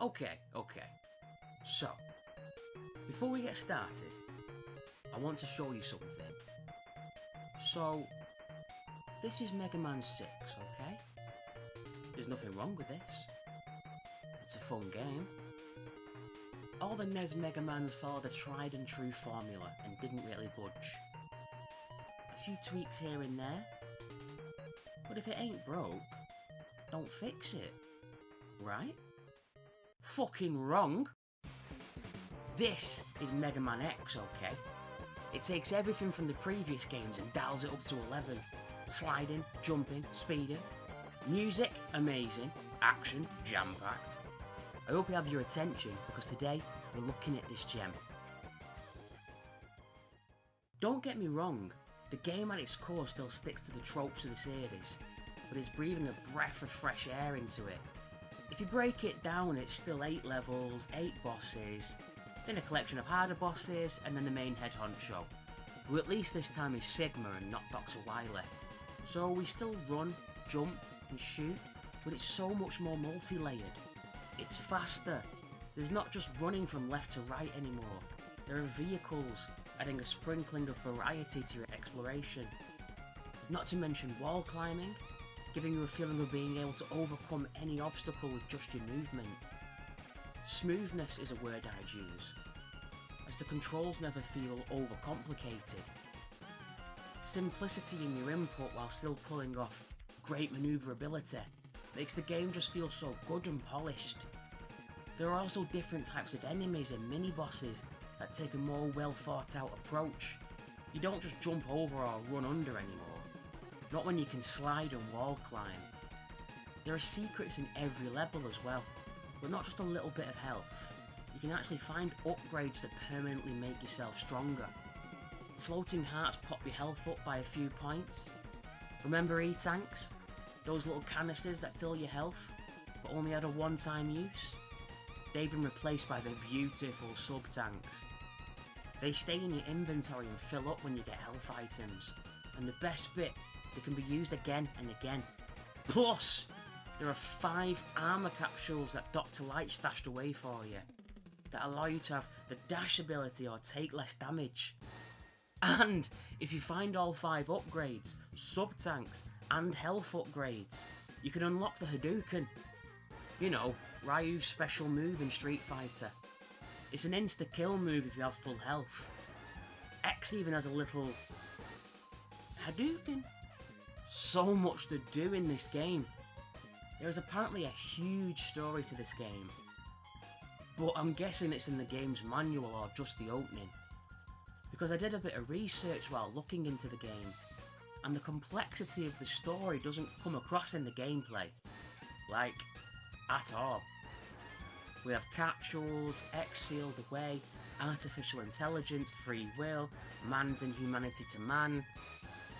Okay. So, before we get started, I want to show you something. So, this is Mega Man 6, okay? There's nothing wrong with this. It's a fun game. All the Nes Mega Mans follow the tried and true formula and didn't really budge. A few tweaks here and there, but if it ain't broke, don't fix it, right? Fucking wrong! This is Mega Man X, okay? It takes everything from the previous games and dials it up to 11. Sliding, jumping, speeding. Music, amazing. Action, jam-packed. I hope you have your attention, because today we're looking at this gem. Don't get me wrong, the game at its core still sticks to the tropes of the series, but it's breathing a breath of fresh air into it. If you break it down, it's still 8 levels, 8 bosses, then a collection of harder bosses, and then the main head honcho, who at least this time is Sigma and not Dr. Wily. So we still run, jump and shoot, but it's so much more multi-layered. It's faster. There's not just running from left to right anymore. There are vehicles, adding a sprinkling of variety to your exploration. Not to mention wall climbing, giving you a feeling of being able to overcome any obstacle with just your movement. Smoothness is a word I'd use, as the controls never feel overcomplicated. Simplicity in your input while still pulling off great manoeuvrability makes the game just feel so good and polished. There are also different types of enemies and mini-bosses that take a more well thought out approach. You don't just jump over or run under anymore, not when you can slide and wall climb. There are secrets in every level as well, but not just a little bit of health. You can actually find upgrades that permanently make yourself stronger. Floating hearts pop your health up by a few points. Remember E-tanks? Those little canisters that fill your health, but only had a one-time use? They've been replaced by the beautiful sub-tanks. They stay in your inventory and fill up when you get health items. And the best bit, they can be used again and again. Plus, there are 5 armor capsules that Dr. Light stashed away for you, that allow you to have the dash ability or take less damage. And if you find all 5 upgrades, sub-tanks and health upgrades, you can unlock the Hadouken. You know, Ryu's special move in Street Fighter. It's an insta-kill move if you have full health. X even has a little Hadouken. So much to do in this game. There is apparently a huge story to this game, but I'm guessing it's in the game's manual or just the opening, because I did a bit of research while looking into the game, and the complexity of the story doesn't come across in the gameplay, like, at all. We have capsules, X sealed away, artificial intelligence, free will, man's inhumanity to man,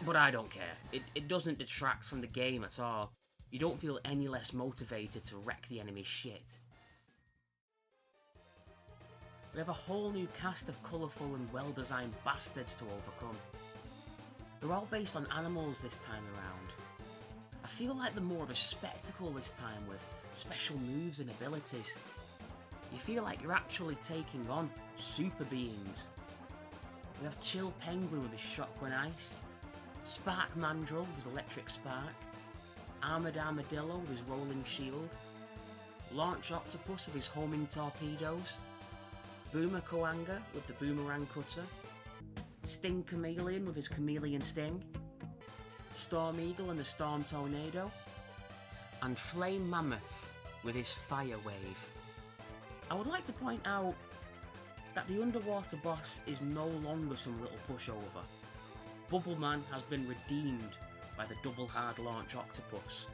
but I don't care. It doesn't detract from the game at all. You don't feel any less motivated to wreck the enemy's shit. We have a whole new cast of colourful and well-designed bastards to overcome. They're all based on animals this time around. I feel like they're more of a spectacle this time with special moves and abilities. You feel like you're actually taking on super beings. We have Chill Penguin with his shotgun ice, Spark Mandrill with his electric spark, Armoured Armadillo with his rolling shield, Launch Octopus with his homing torpedoes, Boomer Koanga with the boomerang cutter, Sting Chameleon with his chameleon sting, Storm Eagle and the Storm Tornado, and Flame Mammoth with his fire wave. I would like to point out that the underwater boss is no longer some little pushover. Bubble Man has been redeemed by the double hard launch octopus.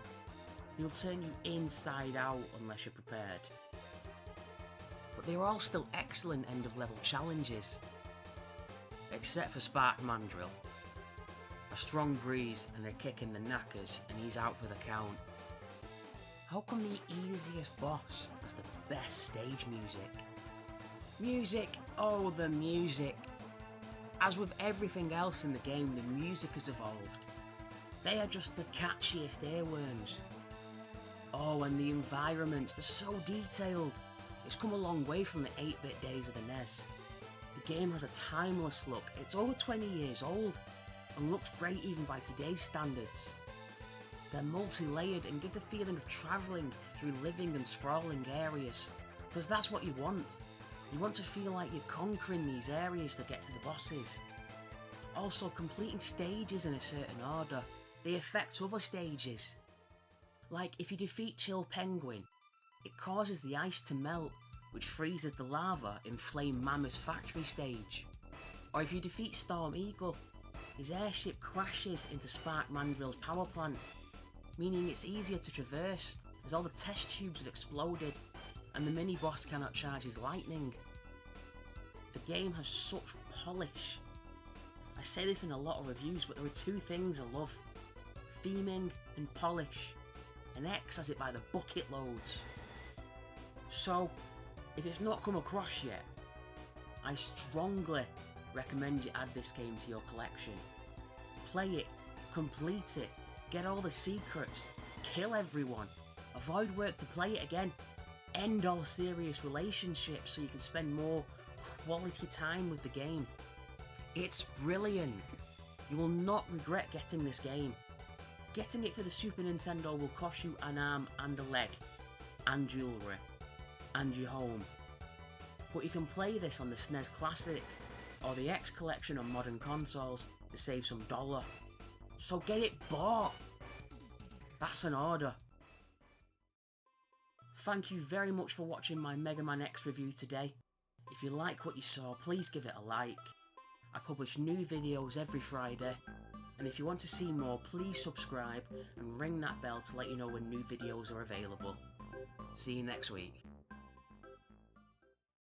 He'll turn you inside out unless you're prepared. But they're all still excellent end of level challenges. Except for Spark Mandrill. A strong breeze and a kick in the knackers and he's out for the count. How come the easiest boss has the best stage music? Music, oh the music. As with everything else in the game, the music has evolved. They are just the catchiest earworms. Oh, and the environments, they're so detailed. It's come a long way from the 8-bit days of the NES. The game has a timeless look, it's over 20 years old, and looks great even by today's standards. They're multi-layered and give the feeling of travelling through living and sprawling areas, because that's what you want. You want to feel like you're conquering these areas to get to the bosses. Also, completing stages in a certain order, they affect other stages. Like if you defeat Chill Penguin, it causes the ice to melt, which freezes the lava in Flame Mammoth's factory stage. Or if you defeat Storm Eagle, his airship crashes into Spark Mandrill's power plant, meaning it's easier to traverse as all the test tubes have exploded and the mini-boss cannot charge his lightning. The game has such polish. I say this in a lot of reviews, but there are two things I love: theming and polish, and X has it by the bucket loads. So, if it's not come across yet, I strongly recommend you add this game to your collection. Play it, complete it, get all the secrets, kill everyone, avoid work to play it again, end all serious relationships so you can spend more quality time with the game. It's brilliant. You will not regret getting this game. Getting it for the Super Nintendo will cost you an arm and a leg, and jewellery, and your home. But you can play this on the Snes Classic, or the X Collection on modern consoles to save some dollar. So get it bought! That's an order. Thank you very much for watching my Mega Man X review today. If you like what you saw, please give it a like. I publish new videos every Friday, and if you want to see more, please subscribe and ring that bell to let you know when new videos are available. See you next week.